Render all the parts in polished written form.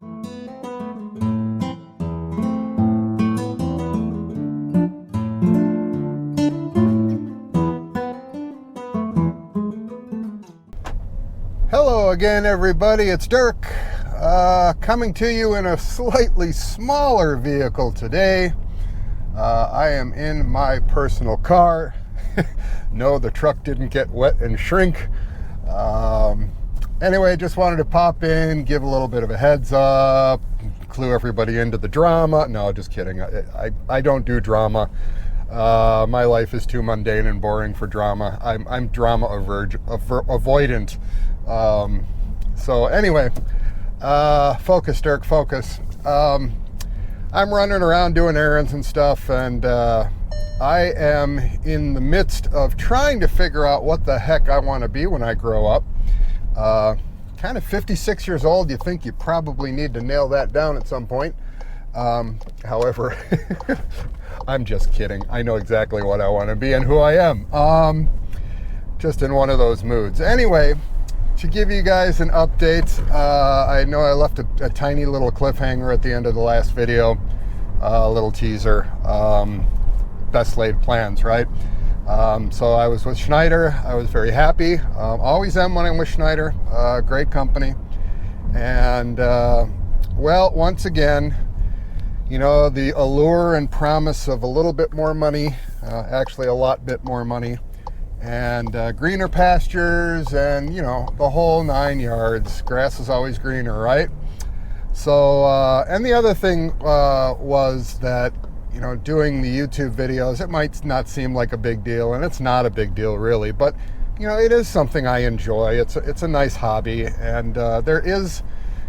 Hello again, everybody. It's Dirk, coming to you in a slightly smaller vehicle today. I am in my personal car. No, the truck didn't get wet and shrink. Anyway, just wanted to pop in, give a little bit of a heads up, clue everybody into the drama. No, just kidding. I don't do drama. My life is too mundane and boring for drama. I'm drama avoidant. So anyway, focus, Dirk, focus. I'm running around doing errands and stuff, and I am in the midst of trying to figure out what the heck I want to be when I grow up. Kind of 56 years old, you think you probably need to nail that down at some point. However, I'm just kidding. I know exactly what I want to be and who I am. Just in one of those moods. Anyway, to give you guys an update, I know I left a tiny little cliffhanger at the end of the last video, a little teaser, best laid plans, right? So I was with Schneider. I was very happy. Always am when I'm with Schneider. Great company. And, well, once again, you know, the allure and promise of a little bit more money, actually a lot bit more money, and greener pastures, and you know, the whole 9 yards. Grass is always greener, right? So and the other thing was that, you know, doing the YouTube videos, it might not seem like a big deal, and it's not a big deal really, but you know, it is something I enjoy. It's a nice hobby, and there is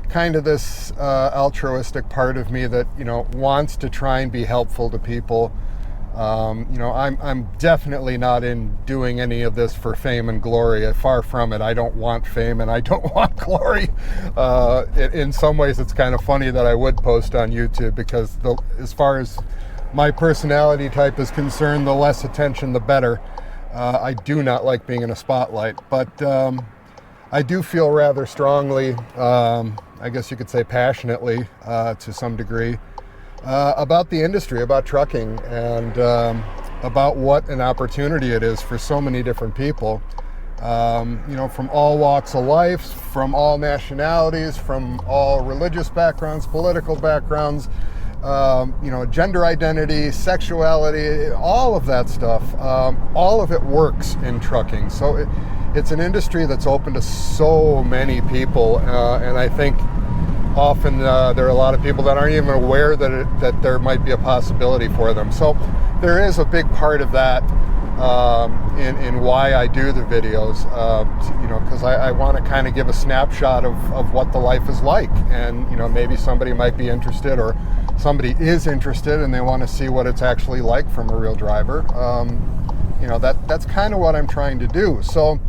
kind of this altruistic part of me that, you know, wants to try and be helpful to people. You know, I'm definitely not in doing any of this for fame and glory. Far from it. I don't want fame and I don't want glory. In some ways, it's kind of funny that I would post on YouTube, because as far as my personality type is concerned, the less attention, the better. I do not like being in a spotlight, but I do feel rather strongly, I guess you could say passionately, to some degree, about the industry, about trucking, and about what an opportunity it is for so many different people, you know, from all walks of life, from all nationalities, from all religious backgrounds, political backgrounds, you know, gender identity, sexuality, all of that stuff. All of it works in trucking. So it's an industry that's open to so many people, and I think often there are a lot of people that aren't even aware that there might be a possibility for them. So there is a big part of that in why I do the videos, you know, because I want to kind of give a snapshot of what the life is like, and you know, maybe somebody might be interested, or somebody is interested and they want to see what it's actually like from a real driver. You know, that's kind of what I'm trying to do. So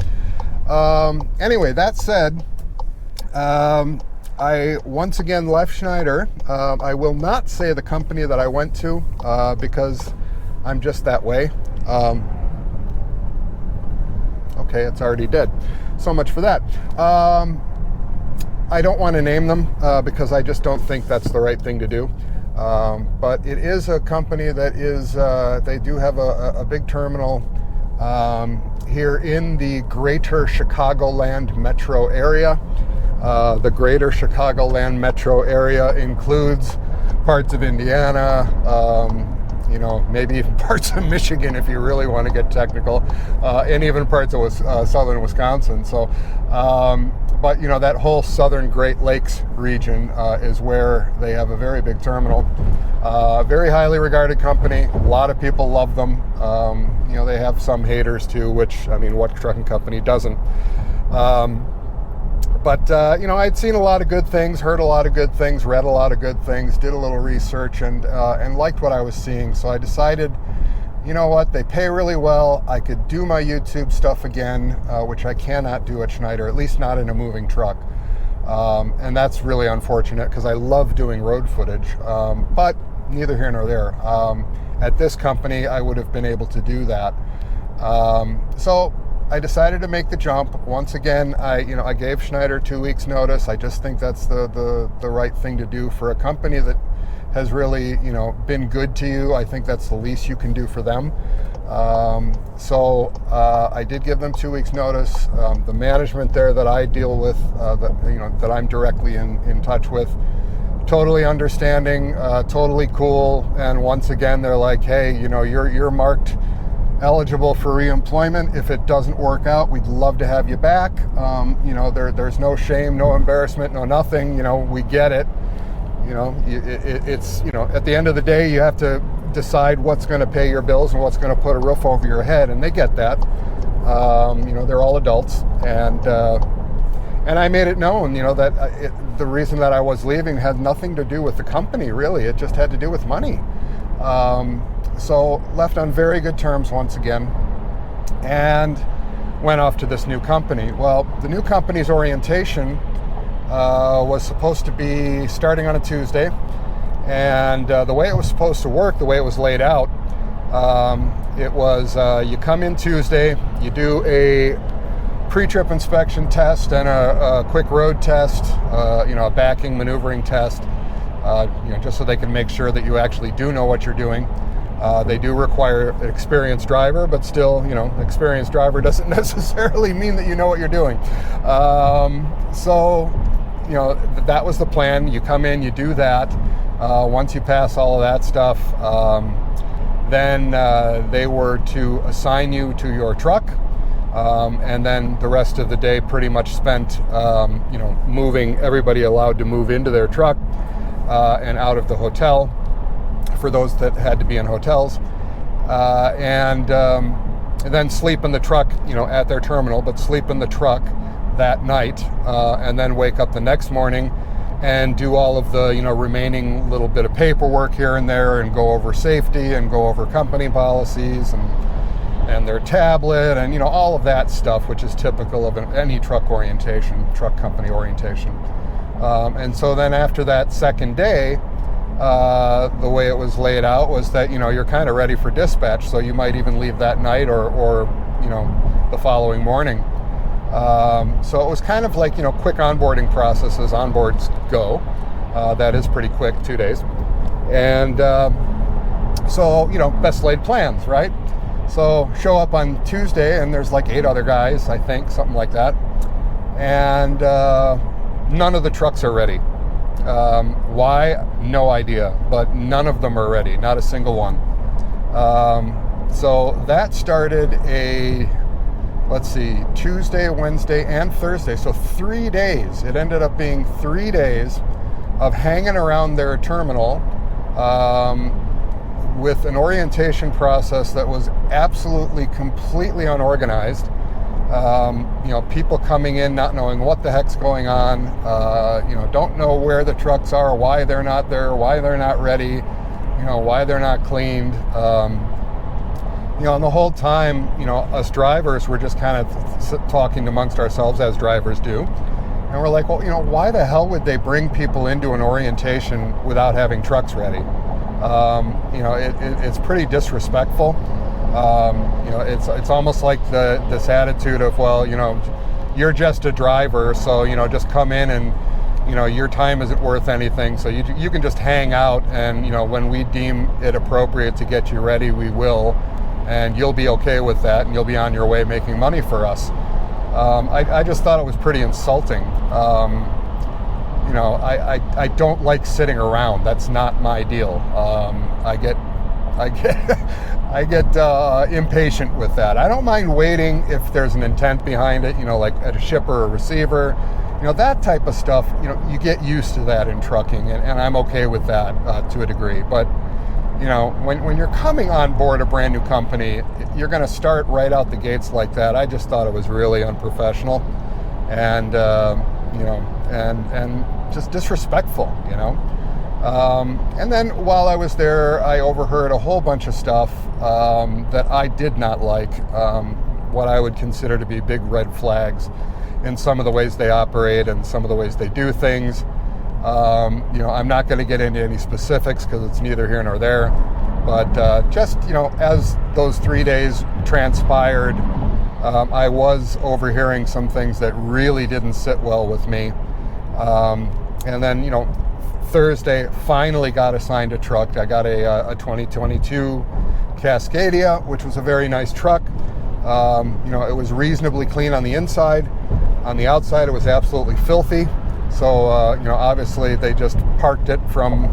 anyway, that said, I once again left Schneider. I will not say the company that I went to, because I'm just that way. Okay, it's already dead. So much for that. I don't want to name them because I just don't think that's the right thing to do. But it is a company that is, they do have a big terminal here in the greater Chicagoland metro area. The greater Chicagoland metro area includes parts of Indiana, you know, maybe even parts of Michigan if you really want to get technical, and even parts of southern Wisconsin. So, but you know, that whole southern Great Lakes region is where they have a very big terminal. Very highly regarded company. A lot of people love them. You know, they have some haters too, which, I mean, what trucking company doesn't? But, you know, I'd seen a lot of good things, heard a lot of good things, read a lot of good things, did a little research, and liked what I was seeing. So I decided, you know what, they pay really well. I could do my YouTube stuff again, which I cannot do at Schneider, at least not in a moving truck. And that's really unfortunate because I love doing road footage, but neither here nor there. At this company, I would have been able to do that. So I decided to make the jump. Once again, I gave Schneider 2 weeks notice. I just think that's the right thing to do for a company that has really, been good to you. I think that's the least you can do for them. So I did give them 2 weeks notice. The management there that I deal with, that I'm directly in touch with, totally understanding, totally cool. And once again, they're like, hey, you're marked eligible for reemployment. If it doesn't work out, we'd love to have you back. There's no shame, no embarrassment, no nothing. We get it. It's at the end of the day, you have to decide what's going to pay your bills and what's going to put a roof over your head, and they get that. They're all adults, and I made it known, that the reason that I was leaving had nothing to do with the company, really. It just had to do with money. So left on very good terms once again, and went off to this new company. Well, the new company's orientation was supposed to be starting on a Tuesday, and the way it was supposed to work, the way it was laid out, it was you come in Tuesday, you do a pre-trip inspection test and a quick road test, a backing maneuvering test, just so they can make sure that you actually do know what you're doing. They do require an experienced driver, but still, experienced driver doesn't necessarily mean that you know what you're doing. So that was the plan. You come in, you do that. Once you pass all of that stuff, then they were to assign you to your truck, and then the rest of the day pretty much spent, moving everybody allowed to move into their truck and out of the hotel for those that had to be in hotels, and then sleep in the truck, at their terminal, but sleep in the truck that night, and then wake up the next morning and do all of the remaining little bit of paperwork here and there, and go over safety and go over company policies and their tablet and all of that stuff, which is typical of any truck company orientation. And so then after that second day, the way it was laid out was that you're kind of ready for dispatch, so you might even leave that night or the following morning. So it was kind of like, quick onboarding process as onboards go. That is pretty quick, 2 days. And so, best laid plans, right? So show up on Tuesday and there's like 8 other guys, I think, something like that. And none of the trucks are ready. Why? No idea, but none of them are ready, not a single one. So that started Tuesday, Wednesday, and Thursday. So 3 days. It ended up being 3 days of hanging around their terminal with an orientation process that was absolutely, completely unorganized. People coming in not knowing what the heck's going on, don't know where the trucks are, why they're not there, why they're not ready, why they're not cleaned. And the whole time, us drivers were just kind of talking amongst ourselves, as drivers do. And we're like, well, why the hell would they bring people into an orientation without having trucks ready? It's pretty disrespectful. It's almost like this attitude of, well, you're just a driver, so, just come in and, your time isn't worth anything, so you can just hang out, and, when we deem it appropriate to get you ready, we will. And you'll be okay with that, and you'll be on your way making money for us. I just thought it was pretty insulting. I don't like sitting around. That's not my deal. I get impatient with that. I don't mind waiting if there's an intent behind it, like at a shipper or receiver. That type of stuff, you get used to that in trucking, and I'm okay with that to a degree. But when you're coming on board a brand new company, you're going to start right out the gates like that. I just thought it was really unprofessional, and and just disrespectful, And then while I was there, I overheard a whole bunch of stuff that I did not like, what I would consider to be big red flags in some of the ways they operate and some of the ways they do things. I'm not going to get into any specifics because it's neither here nor there, but just, as those 3 days transpired, I was overhearing some things that really didn't sit well with me. And then, Thursday, finally got assigned a truck. I got a 2022 Cascadia, which was a very nice truck. It was reasonably clean on the inside. On the outside, it was absolutely filthy. So, obviously they just parked it from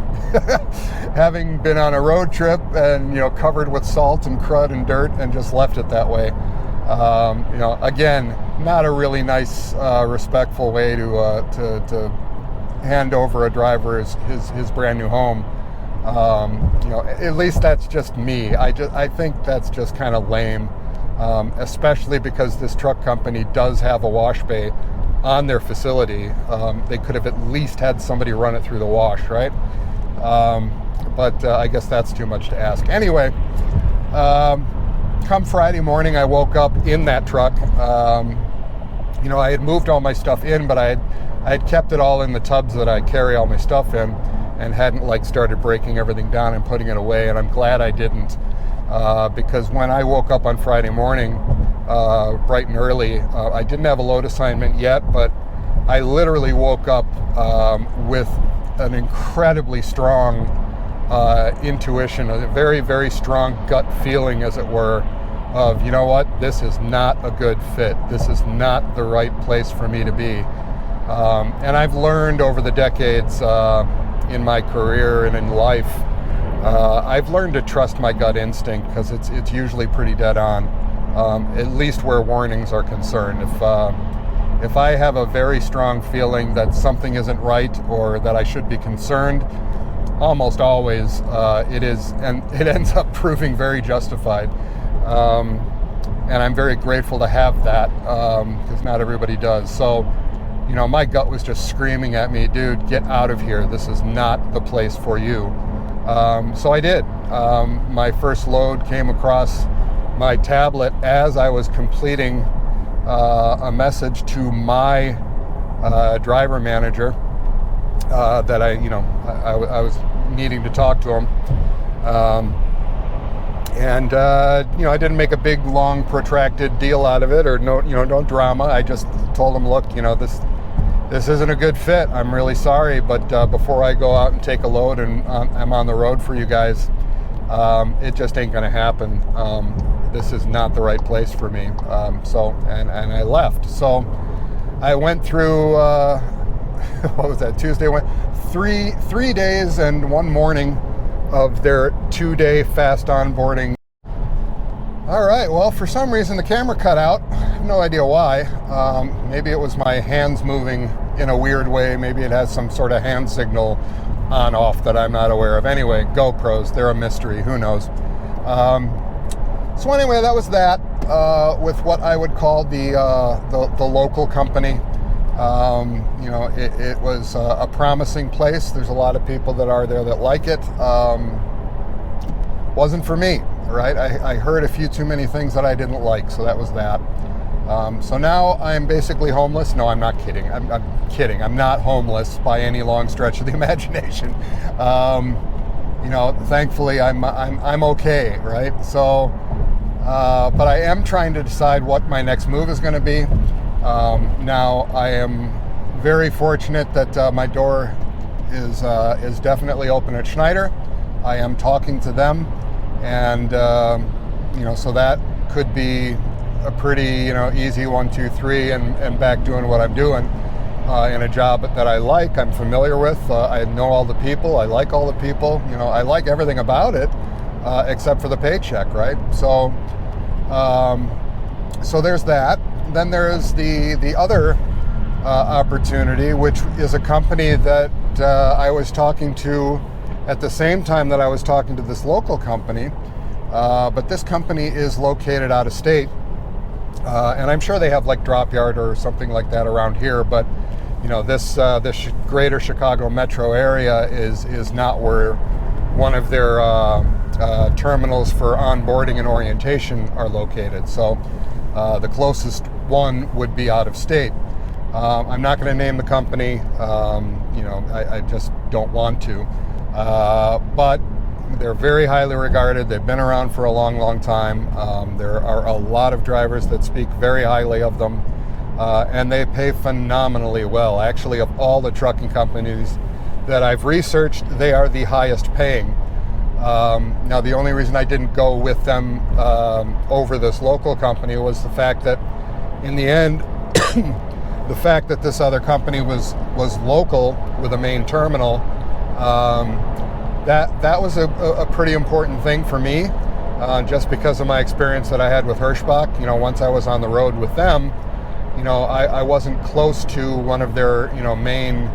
having been on a road trip and, covered with salt and crud and dirt, and just left it that way. Again, not a really nice, respectful way to hand over a driver his brand new home. At least that's just me. I think that's just kind of lame, especially because this truck company does have a wash bay on their facility. They could have at least had somebody run it through the wash, right? But I guess that's too much to ask. Anyway, come Friday morning, I woke up in that truck. I had moved all my stuff in, but I had kept it all in the tubs that I carry all my stuff in, and hadn't started breaking everything down and putting it away. And I'm glad I didn't, because when I woke up on Friday morning, bright and early, I didn't have a load assignment yet, but I literally woke up with an incredibly strong intuition, a very, very strong gut feeling, as it were, of, this is not a good fit. This is not the right place for me to be. And I've learned over the decades in my career and in life, I've learned to trust my gut instinct, because it's usually pretty dead on, at least where warnings are concerned. If I have a very strong feeling that something isn't right, or that I should be concerned, almost always it is, and it ends up proving very justified. And I'm very grateful to have that, because not everybody does. So, my gut was just screaming at me, dude, get out of here. This is not the place for you. So I did. My first load came across my tablet as I was completing a message to my driver manager that I was needing to talk to him. I didn't make a big, long, protracted deal out of it, or no drama. I just told him, look, this isn't a good fit. I'm really sorry, but before I go out and take a load and I'm on the road for you guys, it just ain't gonna happen. This is not the right place for me. And I left. So I went through, what was that, Tuesday? Three days and one morning of their 2-day fast onboarding. All right, well, for some reason the camera cut out. I have no idea why. Maybe it was my hands moving in a weird way. Maybe it has some sort of hand signal on off that I'm not aware of. Anyway, GoPros, they're a mystery. Who knows? So anyway, that was that with what I would call the local company. It was a promising place. There's a lot of people that are there that like it. Wasn't for me, right? I heard a few too many things that I didn't like, so that was that. So now I'm basically homeless. No, I'm not kidding. I'm kidding. I'm not homeless by any long stretch of the imagination. Thankfully I'm okay, right? So, but I am trying to decide what my next move is going to be. Now I am very fortunate that my door is definitely open at Schneider. I am talking to them, and so that could be a pretty easy 1, 2, 3, and back doing what I'm doing in a job that I like, I'm familiar with. I know all the people. I like all the people. I like everything about it, except for the paycheck, right? So there's that. Then there's the other opportunity, which is a company that I was talking to at the same time that I was talking to this local company, but this company is located out of state, and I'm sure they have like drop yard or something like that around here, but this greater Chicago metro area is not where one of their terminals for onboarding and orientation are located. So the closest one would be out of state. I'm not going to name the company. I just don't want to. But They're very highly regarded. They've been around for a long, long time. There are a lot of drivers that speak very highly of them, and they pay phenomenally well. Actually, of all the trucking companies that I've researched, they are the highest paying. Now, the only reason I didn't go with them over this local company was the fact that, in the end, the fact that this other company was local with a main terminal, that was a pretty important thing for me, just because of my experience that I had with Hirschbach. Once I was on the road with them, I wasn't close to one of their main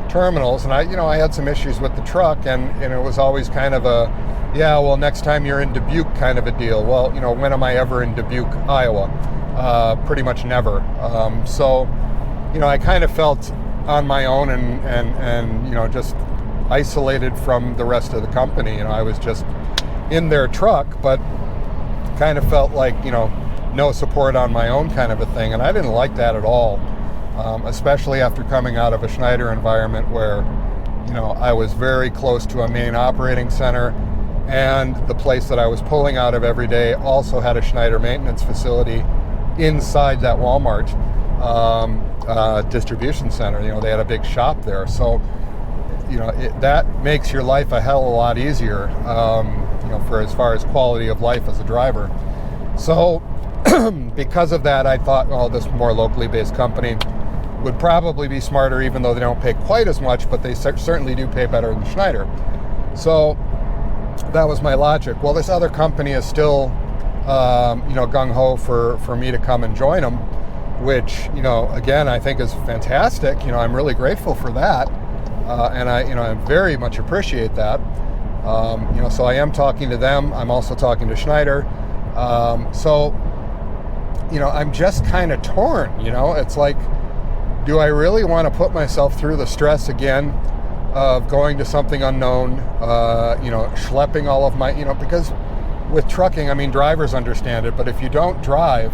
terminals, and I had some issues with the truck, and it was always kind of a, yeah, well, next time you're in Dubuque kind of a deal. Well, when am I ever in Dubuque, Iowa? Pretty much never. So I kind of felt on my own and just isolated from the rest of the company. I was just in their truck, but kind of felt like no support on my own kind of a thing, and I didn't like that at all. Especially after coming out of a Schneider environment where, I was very close to a main operating center, and the place that I was pulling out of every day also had a Schneider maintenance facility inside that Walmart distribution center. They had a big shop there. So, that makes your life a hell of a lot easier, for as far as quality of life as a driver. So, because of that, I thought, well, this more locally based company would probably be smarter, even though they don't pay quite as much, but they certainly do pay better than Schneider. So that was my logic. Well, this other company is still, gung-ho for me to come and join them, which, again, I think is fantastic. I'm really grateful for that, and I very much appreciate that. So I am talking to them. I'm also talking to Schneider. So I'm just kind of torn. It's like, do I really want to put myself through the stress again of going to something unknown, schlepping all of my, because with trucking, drivers understand it, but if you don't drive,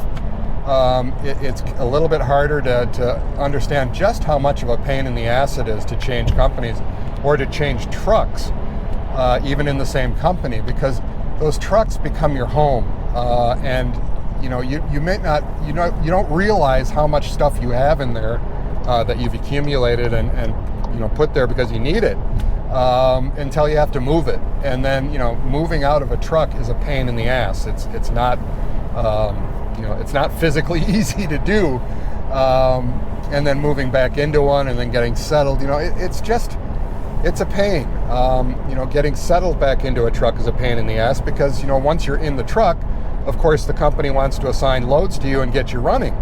it's a little bit harder to understand just how much of a pain in the ass it is to change companies or to change trucks, even in the same company, because those trucks become your home, and you may not, you don't realize how much stuff you have in there that you've accumulated and put there because you need it, until you have to move it. And then moving out of a truck is a pain in the ass. It's not it's not physically easy to do, and then moving back into one and then getting settled. It's a pain. Getting settled back into a truck is a pain in the ass because once you're in the truck, of course, the company wants to assign loads to you and get you running.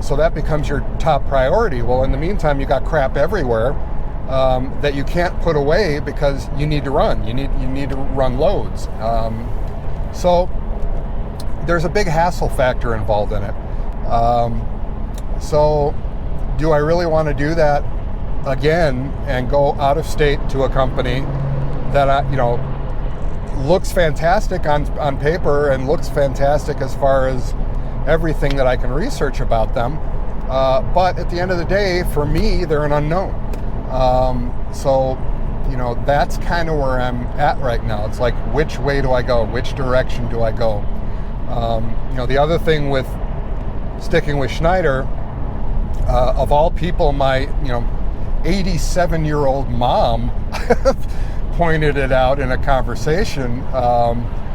So that becomes your top priority. Well, in the meantime, you got crap everywhere that you can't put away because you need to run. You need to run loads. So there's a big hassle factor involved in it. So do I really want to do that again and go out of state to a company that looks fantastic on paper and looks fantastic as far as everything that I can research about them, but at the end of the day, for me, they're an unknown. So that's kind of where I'm at right now. It's like, which way do I go? Which direction do I go? The other thing with sticking with Schneider, of all people, my 87-year-old mom pointed it out in a conversation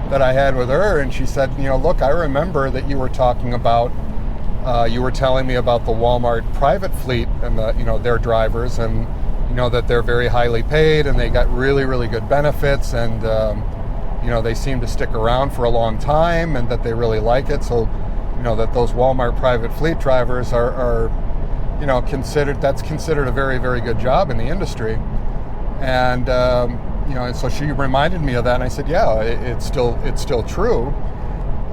that I had with her, and she said, look, I remember that you were talking about, you were telling me about the Walmart private fleet and their drivers, and that they're very highly paid and they got really, really good benefits, and they seem to stick around for a long time, and that they really like it. So that those Walmart private fleet drivers are considered a very, very good job in the industry. And and so she reminded me of that, and I said, yeah, it's still true,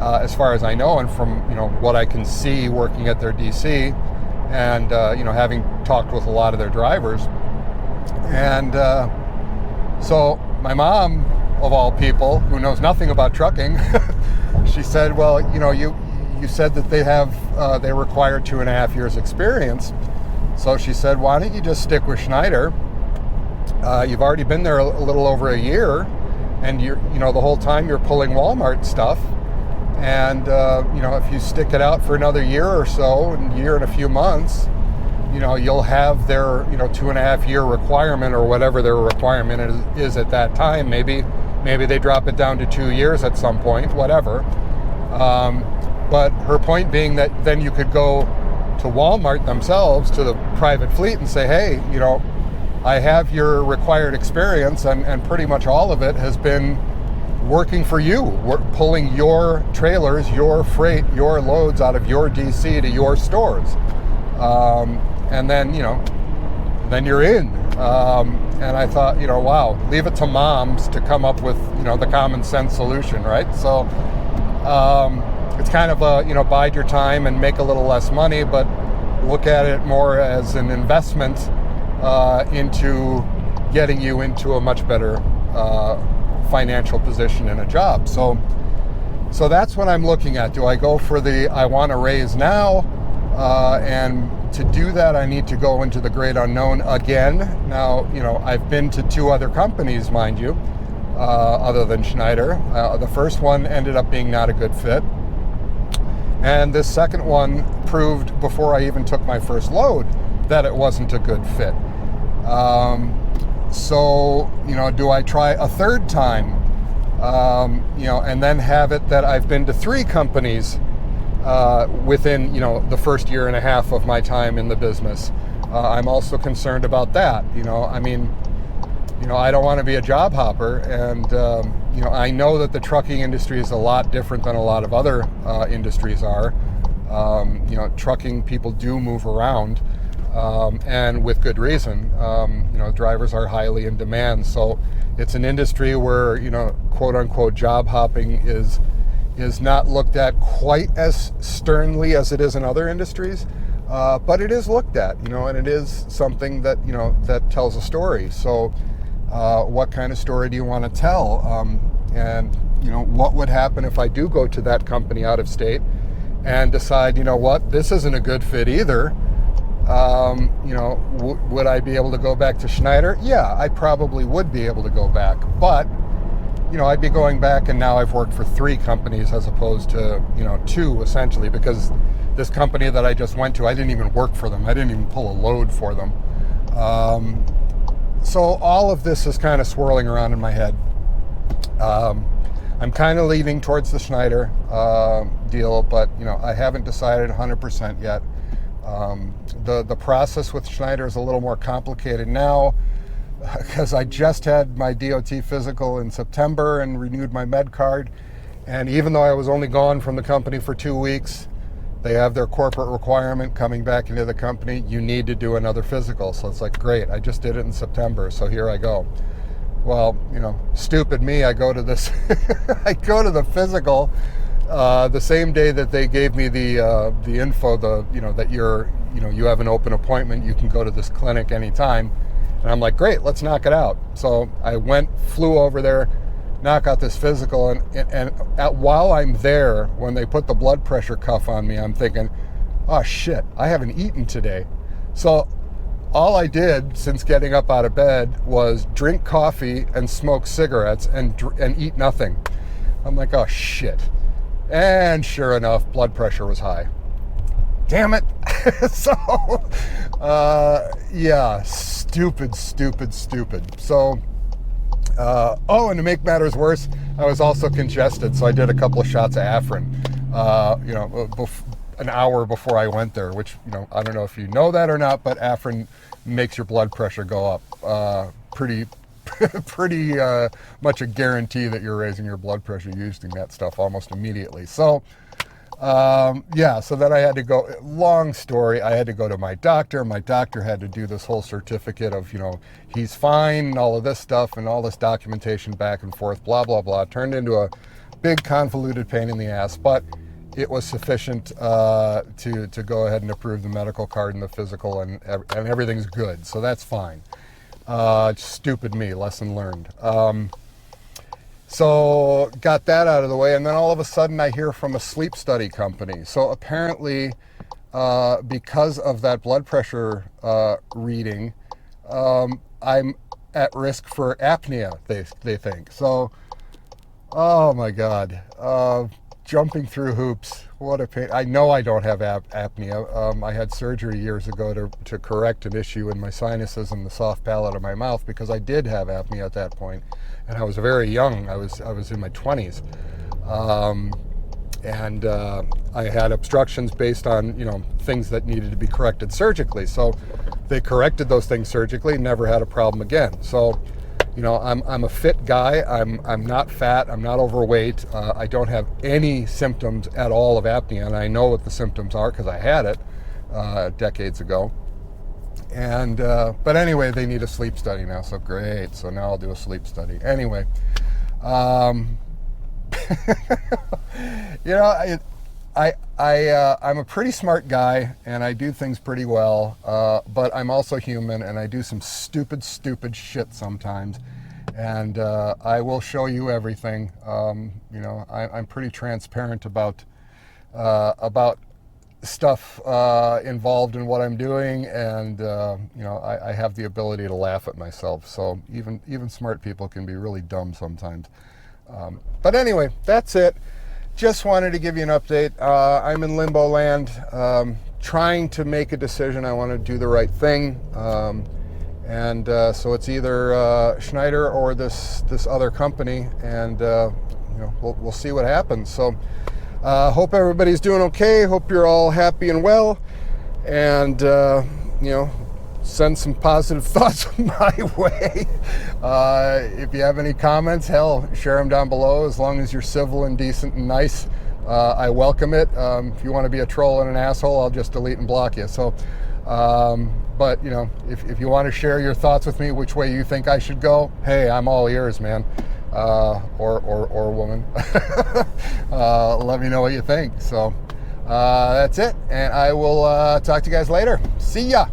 as far as I know, and from what I can see working at their DC, and having talked with a lot of their drivers. And so my mom, of all people, who knows nothing about trucking, she said, well, you said that they require 2.5 years experience. So she said, why don't you just stick with Schneider? You've already been there a little over a year, and the whole time you're pulling Walmart stuff. And, if you stick it out for another year or so, a year and a few months, you'll have their, 2.5 year requirement or whatever their requirement is at that time. Maybe they drop it down to 2 years at some point, whatever. But her point being that then you could go to Walmart themselves, to the private fleet, and say, hey, I have your required experience, and pretty much all of it has been working for you. We're pulling your trailers, your freight, your loads out of your DC to your stores. And then, then you're in. And I thought, wow, leave it to moms to come up with, the common sense solution, right? So it's kind of a, bide your time and make a little less money, but look at it more as an investment into getting you into a much better financial position in a job. So that's what I'm looking at. Do I go for I want to raise now? And to do that, I need to go into the great unknown again. Now, I've been to 2 other companies, mind you, other than Schneider. The first one ended up being not a good fit. And this second one proved before I even took my first load that it wasn't a good fit. So, do I try a third time, and then have it that I've been to 3 companies within, the first year and a half of my time in the business? I'm also concerned about that. I don't want to be a job hopper, and, I know that the trucking industry is a lot different than a lot of other industries are. Trucking people do move around. And with good reason. Drivers are highly in demand. So it's an industry where, quote unquote, job hopping is not looked at quite as sternly as it is in other industries. But it is looked at, and it is something that, that tells a story. So what kind of story do you want to tell? And, what would happen if I do go to that company out of state and decide, this isn't a good fit either? Would I be able to go back to Schneider? Yeah, I probably would be able to go back, but, I'd be going back, and now I've worked for 3 companies as opposed to, 2 essentially, because this company that I just went to, I didn't even work for them. I didn't even pull a load for them. So all of this is kind of swirling around in my head. I'm kind of leaning towards the Schneider deal, but, I haven't decided 100% yet. The process with Schneider is a little more complicated now because I just had my DOT physical in September and renewed my med card. And even though I was only gone from the company for 2 weeks, they have their corporate requirement coming back into the company. You need to do another physical. So it's like, great, I just did it in September, so here I go. Well, stupid me, I go to this, I go to the physical the same day that they gave me the info, that you have an open appointment, you can go to this clinic anytime. And I'm like, great, let's knock it out. So I flew over there, knock out this physical, and while I'm there, when they put the blood pressure cuff on me, I'm thinking, oh shit, I haven't eaten today. So all I did since getting up out of bed was drink coffee and smoke cigarettes and eat nothing. I'm like, oh shit. And sure enough, blood pressure was high. Damn it. So, yeah, stupid. So, and to make matters worse, I was also congested, so I did a couple of shots of Afrin, an hour before I went there, which, I don't know if you know that or not, but Afrin makes your blood pressure go up pretty much a guarantee that you're raising your blood pressure using that stuff almost immediately. So, so then I had to go, long story, I had to go to my doctor. My doctor had to do this whole certificate of, he's fine, and all of this stuff, and all this documentation back and forth, blah, blah, blah. It turned into a big convoluted pain in the ass, but it was sufficient to go ahead and approve the medical card and the physical, and everything's good, so that's fine. Stupid me, lesson learned. So got that out of the way, and then all of a sudden I hear from a sleep study company. So apparently, because of that blood pressure reading, I'm at risk for apnea, they think. So Oh my God. Jumping through hoops. What a pain. I know I don't have apnea. I had surgery years ago to correct an issue in my sinuses and the soft palate of my mouth because I did have apnea at that point. And I was very young. I was in my 20s. Um, and I had obstructions based on things that needed to be corrected surgically. So they corrected those things surgically, never had a problem again. So I'm a fit guy. I'm not fat. I'm not overweight. I don't have any symptoms at all of apnea, and I know what the symptoms are because I had it decades ago. And but anyway, they need a sleep study now. So great. So now I'll do a sleep study. Anyway, um, you know, I'm a pretty smart guy and I do things pretty well, but I'm also human and I do some stupid shit sometimes. And I will show you everything. I'm pretty transparent about stuff involved in what I'm doing, and I have the ability to laugh at myself. So even smart people can be really dumb sometimes. But anyway, that's it. Just wanted to give you an update. I'm in limbo land, trying to make a decision. I want to do the right thing, and so it's either Schneider or this other company, and we'll see what happens. So hope everybody's doing okay. Hope you're all happy and well, and send some positive thoughts my way. If you have any comments, hell, share them down below. As long as you're civil and decent and nice, I welcome it. If you want to be a troll and an asshole, I'll just delete and block you. So, but if you want to share your thoughts with me, which way you think I should go, hey, I'm all ears, man. Or woman. Let me know what you think. So that's it, and I will talk to you guys later. See ya.